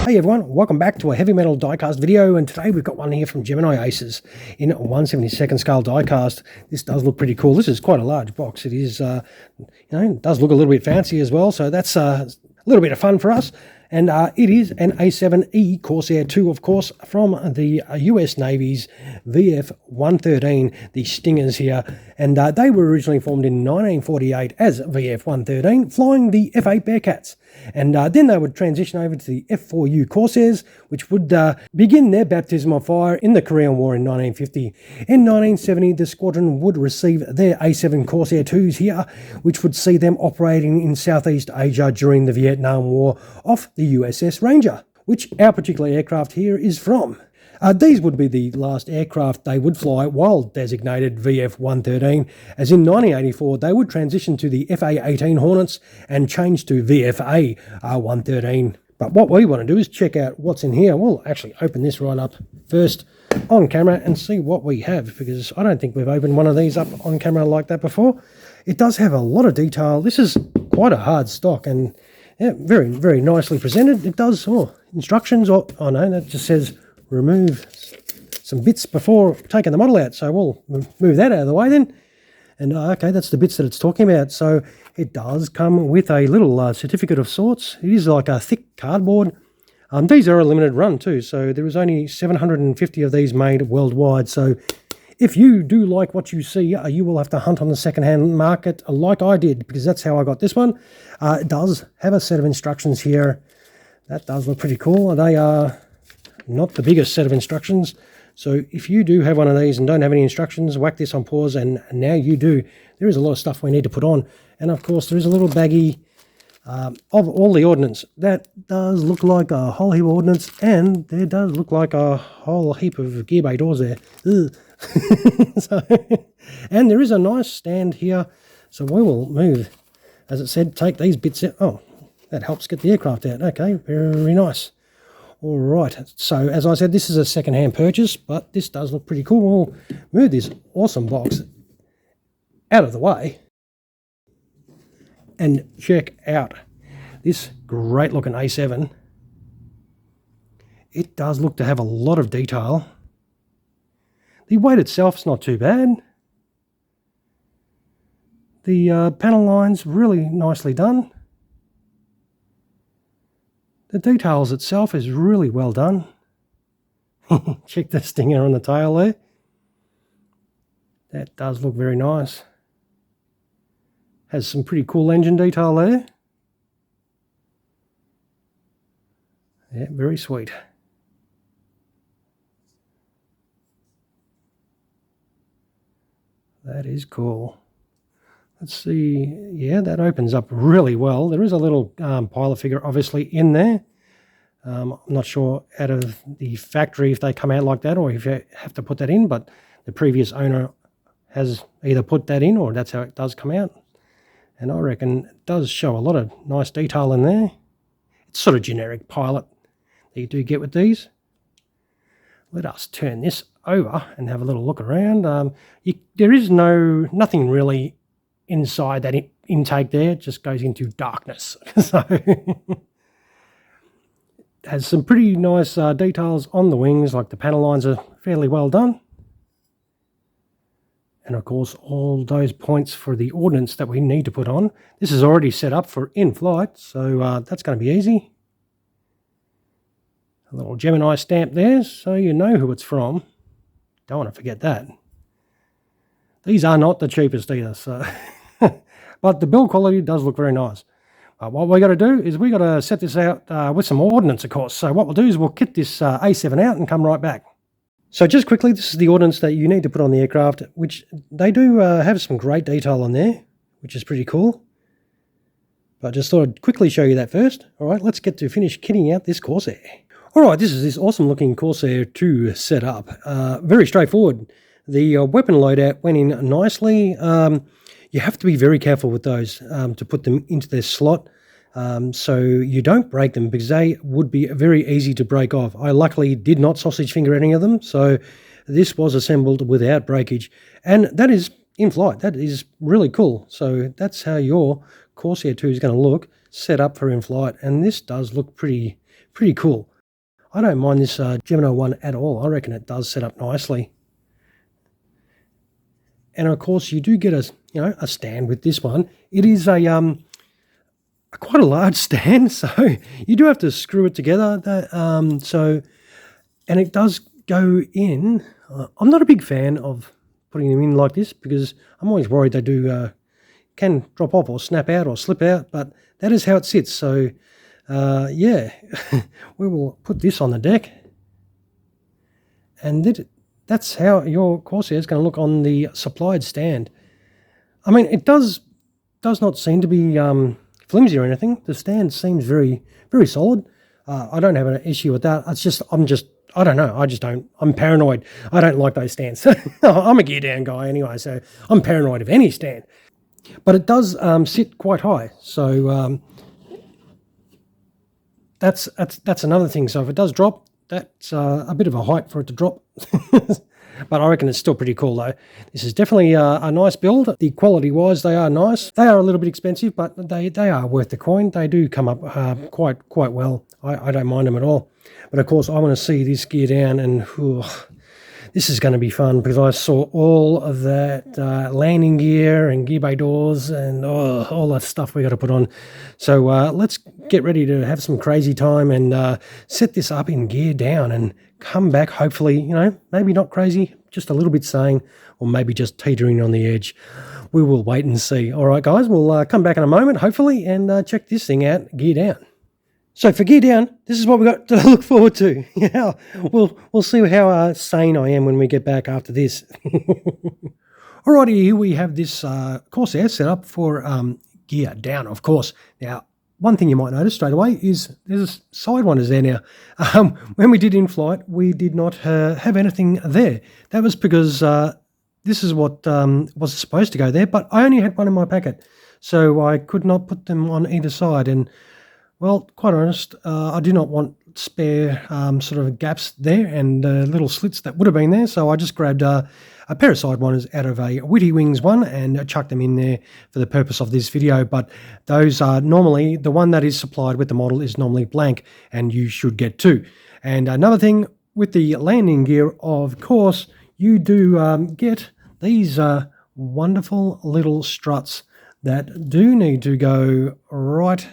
Hey everyone, welcome back to a heavy metal diecast video, and today we've got one here from Gemini Aces in 1/72 scale diecast. This does look pretty cool. This is quite a large box. It is, it does look a little bit fancy as well, so that's a little bit of fun for us. And it is an A-7E Corsair II, of course, from the US Navy's VF-113, the Stingers here. And they were originally formed in 1948 as VF-113, flying the F-8 Bearcats. And then they would transition over to the F-4U Corsairs, which would begin their baptism of fire in the Korean War in 1950. In 1970, the squadron would receive their A-7 Corsair IIs here, which would see them operating in Southeast Asia during the Vietnam War off the USS Ranger, which our particular aircraft here is from. These would be the last aircraft they would fly while designated VF-113, as in 1984 they would transition to the FA-18 Hornets and change to VFA-113. But what we want to do is check out what's in here. We'll actually open this right up first on camera and see what we have, because I don't think we've opened one of these up on camera like that before. It does have a lot of detail. This is quite a hard stock, and yeah, very, very nicely presented. It does, instructions, no, that just says remove some bits before taking the model out. So we'll move that out of the way then. And okay, that's the bits that it's talking about. So it does come with a little certificate of sorts. It is like a thick cardboard. These are a limited run too, so there is only 750 of these made worldwide. So if you do like what you see, you will have to hunt on the second-hand market like I did, because that's how I got this one. It does have a set of instructions here. That does look pretty cool. They are not the biggest set of instructions. So if you do have one of these and don't have any instructions, whack this on pause, and now you do. There is a lot of stuff we need to put on. And of course, there is a little baggie of all the ordnance. That does look like a whole heap of ordnance, and there does look like a whole heap of gear bay doors there. So, and there is a nice stand here, so we will move, as it said, take these bits out. Oh, that helps get the aircraft out. Okay, very nice. All right, so as I said, this is a second-hand purchase, but this does look pretty cool. We'll move this awesome box out of the way and check out this great-looking A7. It does look to have a lot of detail. The weight itself is not too bad. The panel line's really nicely done. The details itself is really well done. Check the stinger on the tail there. That does look very nice. Has some pretty cool engine detail there. Yeah, very sweet. That is cool. Let's see. Yeah, that opens up really well. There is a little pilot figure obviously in there. I'm not sure out of the factory if they come out like that or if you have to put that in, but the previous owner has either put that in or that's how it does come out. And I reckon it does show a lot of nice detail in there. It's sort of generic pilot that you do get with these. Let us turn this over and have a little look around. There is nothing really inside that intake there. It just goes into darkness. So it has some pretty nice details on the wings, like the panel lines are fairly well done. And of course, all those points for the ordnance that we need to put on. This is already set up for in-flight, so that's going to be easy. A little Gemini stamp there, so you know who it's from. Don't want to forget that. These are not the cheapest either, so but the build quality does look very nice. What we got to do is we got to set this out with some ordnance, of course. So what we'll do is we'll kit this A7 out and come right back. So just quickly, this is the ordnance that you need to put on the aircraft, which they do have some great detail on there, which is pretty cool. But I just thought I'd quickly show you that first. All right, let's get to finish kitting out this Corsair. All right, this is this awesome looking Corsair II set up. Very straightforward. The weapon loadout went in nicely. You have to be very careful with those to put them into their slot so you don't break them, because they would be very easy to break off. I luckily did not sausage finger any of them, so this was assembled without breakage. And that is in flight. That is really cool. So that's how your Corsair II is going to look set up for in flight. And this does look pretty cool. I don't mind this Gemini one at all. I reckon it does set up nicely. And of course, you do get a stand with this one. It is quite a large stand, so you do have to screw it together. And it does go in. I'm not a big fan of putting them in like this because I'm always worried they can drop off or snap out or slip out, but that is how it sits. So yeah, we will put this on the deck, and that's how your Corsair is going to look on the supplied stand. I mean, it does not seem to be flimsy or anything. The stand seems very, very solid. I don't have an issue with that. I don't know. I'm paranoid. I don't like those stands. I'm a gear down guy anyway, so I'm paranoid of any stand. But it does sit quite high, so that's another thing. So if it does drop, that's a bit of a height for it to drop. But I reckon it's still pretty cool though. This is definitely a nice build. The quality wise, they are nice. They are a little bit expensive, but they are worth the coin. They do come up quite well. I don't mind them at all. But of course, I want to see this gear down, and this is going to be fun because I saw all of that landing gear and gear bay doors and all that stuff we got to put on. So let's get ready to have some crazy time and set this up in gear down and come back, hopefully, maybe not crazy, just a little bit sane, or maybe just teetering on the edge. We will wait and see. All right, guys, we'll come back in a moment, hopefully, and check this thing out, gear down. So for gear down, this is what we've got to look forward to. Yeah, we'll see how sane I am when we get back after this. Alrighty, here we have this Corsair set up for gear down, of course. Now, one thing you might notice straight away is there's sidewinders there now. When we did in-flight, we did not have anything there. That was because this is what was supposed to go there, but I only had one in my packet, so I could not put them on either side. And, well, quite honest, I do not want spare sort of gaps there and little slits that would have been there, so I just grabbed a pair of sidewinders out of a Witty Wings one and chucked them in there for the purpose of this video. But those are normally, the one that is supplied with the model is normally blank, and you should get two. And another thing with the landing gear, of course, you do get these wonderful little struts that do need to go right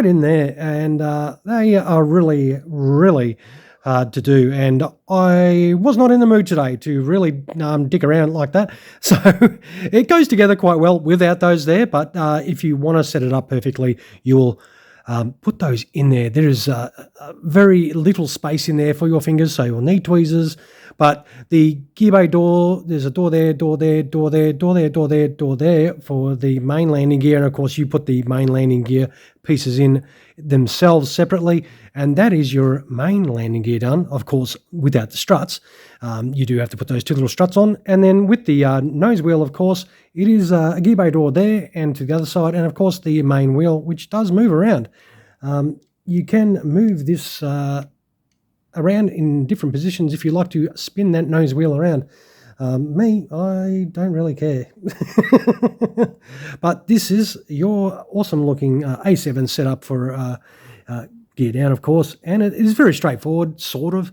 in there, and they are really, really hard to do, and I was not in the mood today to really dick around like that, so it goes together quite well without those there. But if you want to set it up perfectly, you will put those in there. There is very little space in there for your fingers, so you'll need tweezers. But the gear bay door, there's a door there, door there, door there, door there, door there, door there for the main landing gear. And of course, you put the main landing gear pieces in themselves separately, and that is your main landing gear done. Of course, without the struts, you do have to put those two little struts on. And then with the nose wheel, of course, it is a gear bay door there and to the other side, and of course the main wheel, which does move around. You can move this around in different positions if you like to spin that nose wheel around. Me, I don't really care. But this is your awesome looking A7 setup for gear down, of course, and it is very straightforward, sort of.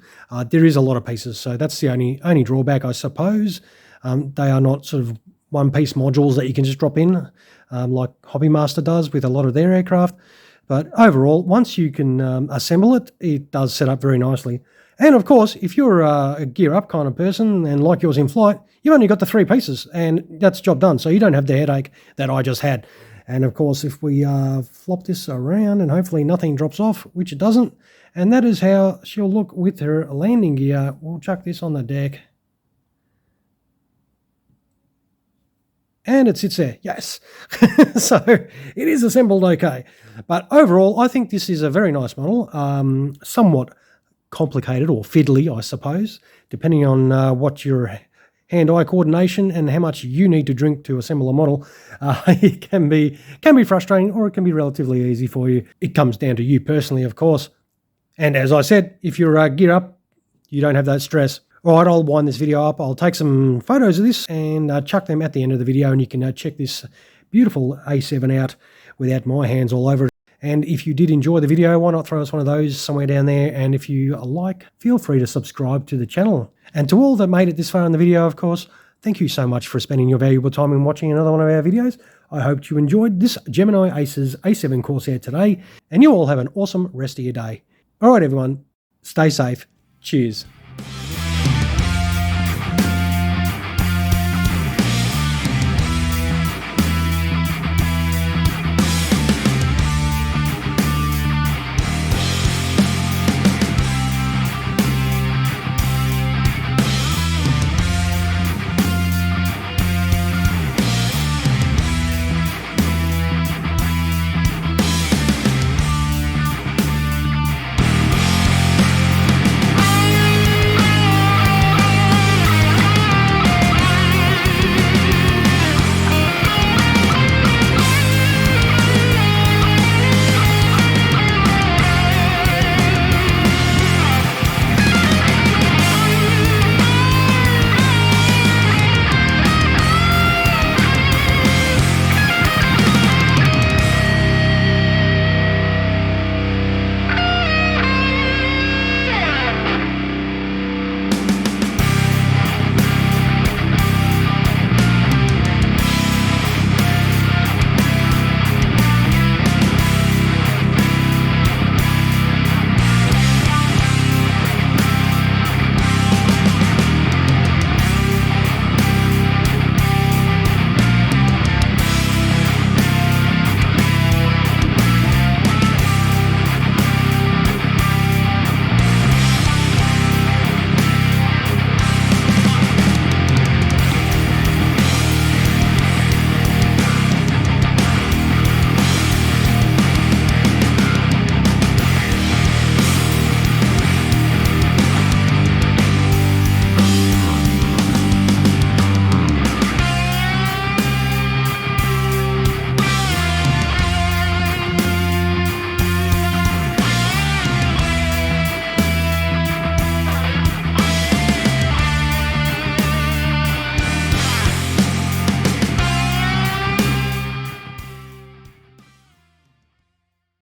There is a lot of pieces, so that's the only drawback, I suppose. They are not sort of one-piece modules that you can just drop in, like Hobbymaster does with a lot of their aircraft. But overall, once you can assemble it, it does set up very nicely. And of course, if you're a gear up kind of person and like yours in flight, you've only got the three pieces and that's job done. So you don't have the headache that I just had. And of course, if we flop this around and hopefully nothing drops off, which it doesn't, and that is how she'll look with her landing gear. We'll chuck this on the deck. And it sits there, yes. So it is assembled okay. But overall, I think this is a very nice model, somewhat complicated or fiddly, I suppose, depending on what your hand-eye coordination and how much you need to drink to assemble a model. It can be frustrating, or it can be relatively easy for you. It comes down to you personally, of course. And as I said, if you're gear up, you don't have that stress. All right, I'll wind this video up. I'll take some photos of this and chuck them at the end of the video, and you can check this beautiful A7 out without my hands all over it. And if you did enjoy the video, why not throw us one of those somewhere down there? And if you like, feel free to subscribe to the channel. And to all that made it this far in the video, of course, thank you so much for spending your valuable time in watching another one of our videos. I hope you enjoyed this Gemini Aces A-7 Corsair today, and you all have an awesome rest of your day. All right, everyone, stay safe. Cheers.